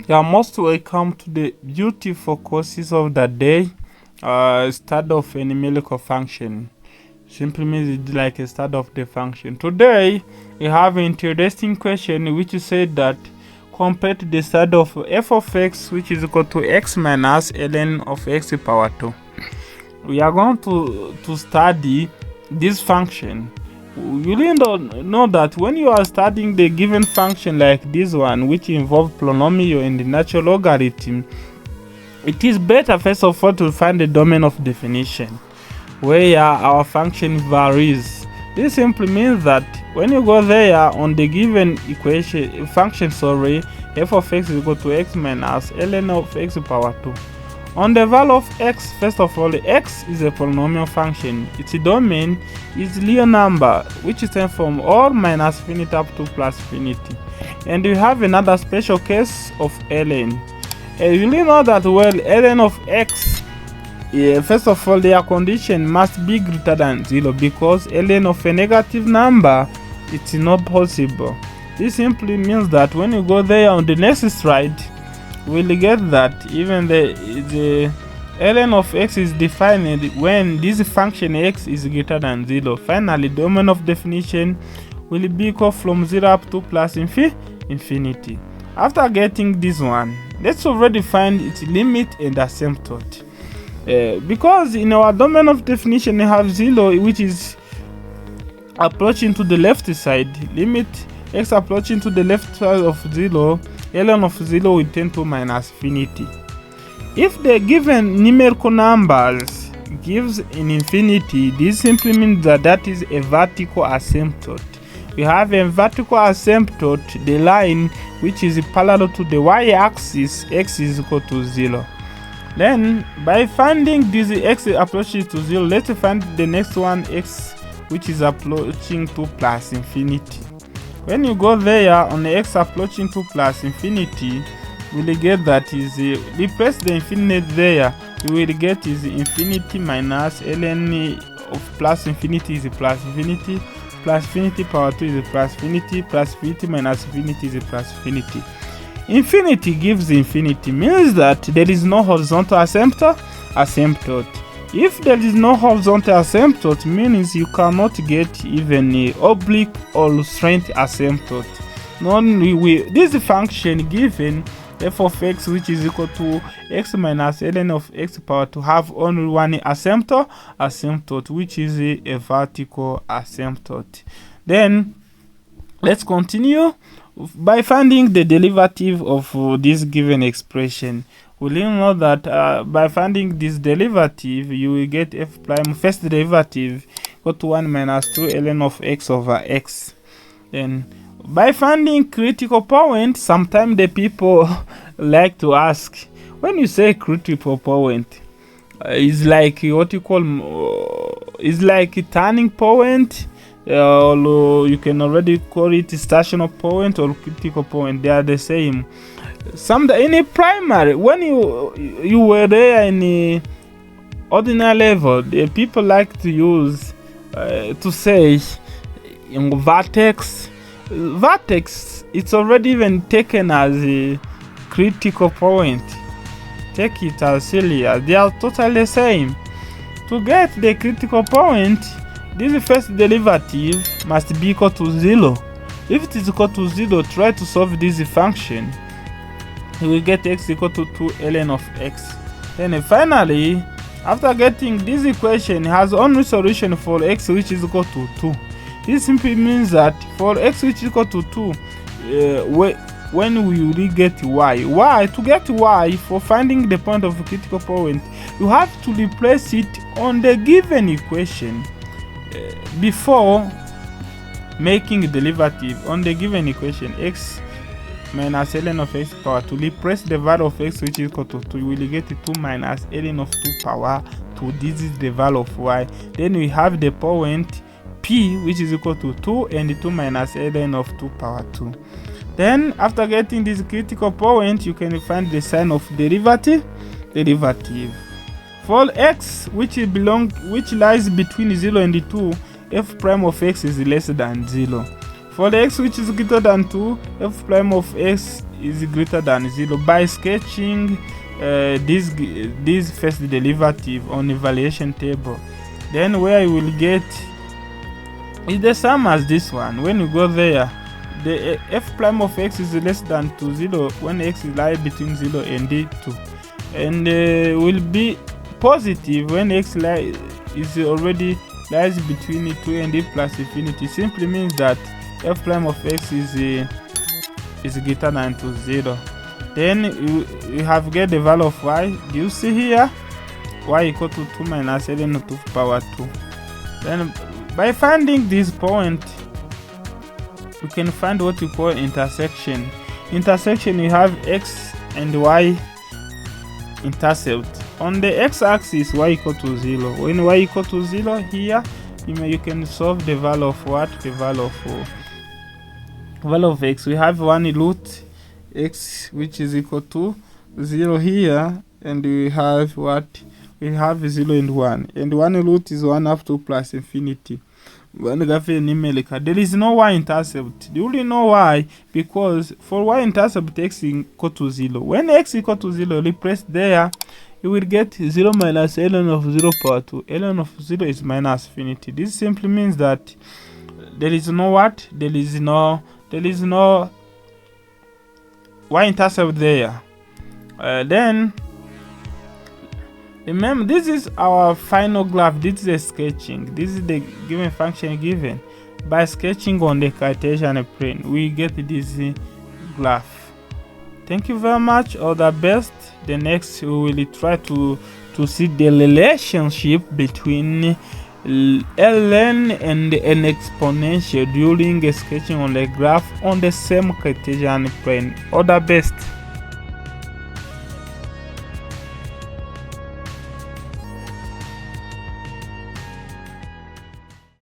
You are most welcome to the beautiful courses of the day. Start of a numerical function simply means it's like a start of the function. Today we have an interesting question which said that compare the start of f of x which is equal to x minus ln of x power 2. We are going to study this function. You really don't know that when you are studying the given function like this one, which involves polynomial and the natural logarithm, it is better first of all to find the domain of definition where our function varies. This simply means that when you go there on the given equation function, f of x is equal to x minus ln of x power 2. On the value of x, first of all, x is a polynomial function. Its domain is real number, which stands from or minus infinity up to plus infinity. And we have another special case of ln. And you really know that well, ln of x, first of all, their condition must be greater than 0 because ln of a negative number, it's not possible. This simply means that when you go there on the next slide, we'll get that even the ln of x is defined when this function x is greater than 0. Finally, the domain of definition will be equal from 0 up to plus infinity. After getting this one, let's already find its limit and asymptote. Because in our domain of definition we have 0 which is approaching to the left side, limit x approaching to the left side of 0, ln of 0 will tend to minus infinity. If the given numerical numbers gives an infinity, this simply means that is a vertical asymptote. We have a vertical asymptote, the line which is parallel to the y-axis, x is equal to 0. Then by finding this x approaches to 0, let's find the next one, x which is approaching to plus infinity. When you go there on the x approaching to plus infinity, we will get that is replace the infinity there, we will get is infinity minus ln of plus infinity is plus infinity power 2 is plus infinity minus infinity is plus infinity. Infinity gives infinity means that there is no horizontal asymptote. If there is no horizontal asymptote, means you cannot get even a oblique or straight asymptote. This function given f of x which is equal to x minus ln of x power to have only one asymptote which is a vertical asymptote. Then let's continue by finding the derivative of this given expression. We know that by finding this derivative, you will get f prime first derivative equal to 1 minus 2 ln of x over x. Then by finding critical point, sometimes the people like to ask, when you say critical point, it's like what you call, it's like a turning point, or you can already call it stationary point or critical point. They are the same. In a primary, when you were there in the ordinary level, the people like to use to say vertex. It's already even taken as a critical point. Take it as serious. They are totally the same. To get the critical point, this first derivative must be equal to 0. If it is equal to 0, try to solve this function. You will get x equal to 2 ln of x. Then finally, after getting this equation, it has only solution for x which is equal to 2. This simply means that for x which is equal to 2, when we will get y, to get y, for finding the point of critical point, you have to replace it on the given equation before making a derivative on the given equation x minus ln of x power 2. Replace the value of x which is equal to 2, you will get 2 minus ln of 2 power 2. This is the value of y. Then we have the point p which is equal to 2 and 2 minus ln of 2 power 2. Then after getting this critical point, you can find the sign of derivative. For x which lies between 0 and 2, f prime of x is less than 0. For the x which is greater than 2, f prime of x is greater than 0 by sketching this first derivative on evaluation table. Then where you will get is the same as this one. When you go there, the f prime of x is less than 0 when x lies between 0 and 2, and will be positive when x is already lies between 2 and plus infinity. Simply means that f prime of x is greater than 0. Then you have get the value of y. Do you see here? Y equal to 2 minus ln to the power 2. Then by finding this point, we can find what we call intersection. Intersection, you have x and y intercept. On the x-axis, y equal to 0. When y equal to 0 here, you can solve the value of what? The value of x. We have 1 root x, which is equal to 0 here, and we have what? We have 0 and 1, and 1 root is 1 up to plus infinity. There is no y-intercept. Do you know why? Because for y-intercept, x equal to 0. When x equal to 0, replace there, you will get 0 minus ln of 0 power 2. ln of 0 is minus infinity. This simply means that there is no what? There is no y-intercept there. Then remember, this is our final graph. This is a sketching. This is the given function given. By sketching on the Cartesian plane, we get this graph. Thank you very much. All the best. The next we will try to see the relationship between ln and an exponential during sketching on the graph on the same Cartesian plane. All the best.